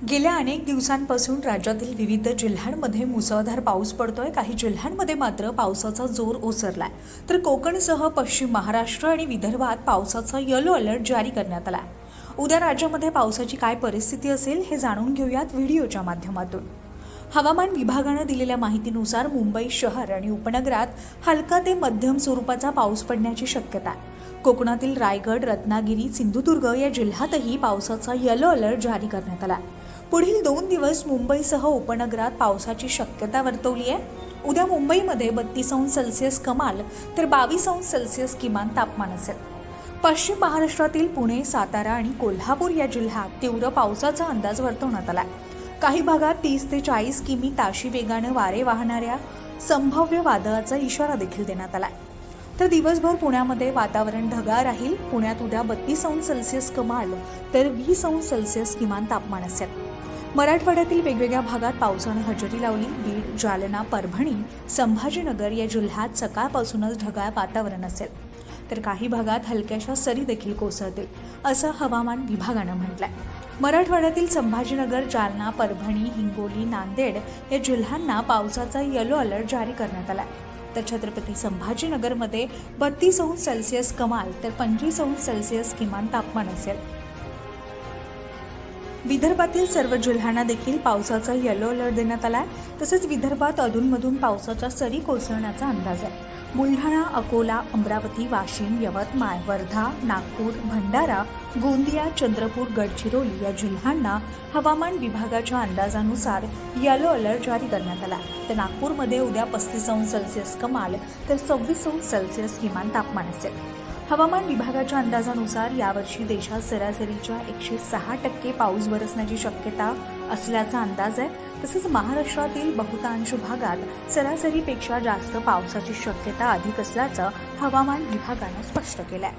गेल्या अनेक दिवसांपासून राज्यातील विविध जिल्ह्यांमध्ये मुसळधार पाऊस पडतोय। काही जिल्ह्यांमध्ये मात्र पावसाचा जोर ओसरलाय, तर कोकणसह पश्चिम महाराष्ट्र आणि विदर्भात पावसाचा येलो अलर्ट जारी करण्यात आलाय। उद्या राज्यामध्ये पावसाची काय परिस्थिती असेल हे जाणून घेऊयात व्हिडिओच्या माध्यमातून। हवामान विभागाने दिलेल्या माहितीनुसार मुंबई शहर आणि उपनगरात हलका ते मध्यम स्वरूपाचा पाऊस पडण्याची शक्यता आहे। कोकणातील रायगड, रत्नागिरी, सिंधुदुर्ग या जिल्ह्यातही पावसाचा येलो अलर्ट जारी करण्यात आला। पुढील 2 दिवस मुंबईसह उपनगरात पावसाची शक्यता वर्तवली आहे। उद्या मुंबईमध्ये 32°C कमाल तर 22°C किमान तापमान असेल। पश्चिम महाराष्ट्रातील पुणे, सातारा आणि कोल्हापूर या जिल्ह्यात तीव्र पावसाचा अंदाज वर्तवण्यात आला। काही भागात 30 ते 40 किमी ताशी वेगाने वारे वाहणाऱ्या संभाव्य वादळाचा इशारा देखील देण्यात आला। तर दिवसभर पुण्यामध्ये वातावरण ढगाळ राहील। पुण्यात उद्या 32°C कमाल तर 20°C किमान तापमान असेल। मराठवाड्यातील वेगवेगळ्या भागात पावसाने हजेरी लावली। बीड, जालना, परभणी, संभाजीनगर या जिल्ह्यात सकाळपासूनच ढगाळ वातावरण असेल, तर काही भागात हलक्याशा सरी देखील कोसळतील, असं हवामान विभागानं म्हटलंय। मराठवाड्यातील संभाजीनगर, जालना, परभणी, हिंगोली, नांदेड या जिल्ह्यांना पावसाचा येलो अलर्ट जारी करण्यात आलाय। तर छत्रपती संभाजीनगरमध्ये 32°C कमाल तर 25°C किमान तापमान असेल। विदर्भातील सर्व जिल्ह्यांना देखील पावसाचा येलो अलर्ट देण्यात आलाय। तसेच विदर्भात अधूनमधून पावसाच्या सरी कोसळण्याचा अंदाज आहे। बुलढाणा, अकोला, अमरावती, वाशिम, यवतमाळ, वर्धा, नागपूर, भंडारा, गोंदिया, चंद्रपूर, गडचिरोली या जिल्ह्यांना हवामान विभागाच्या अंदाजानुसार येलो अलर्ट जारी करण्यात आला। तर नागपूरमध्ये उद्या 35°C कमाल तर 26°C किमान तापमान असेल। हवामान विभागाच्या अंदाजानुसार यावर्षी देशात सरासरीच्या 106% पाऊस बरसण्याची शक्यता असल्याचा अंदाज आहे। तसेच महाराष्ट्रातील बहुतांश भागात सरासरीपेक्षा जास्त पावसाची शक्यता अधिक असल्याचं हवामान विभागाने स्पष्ट केलं आहे।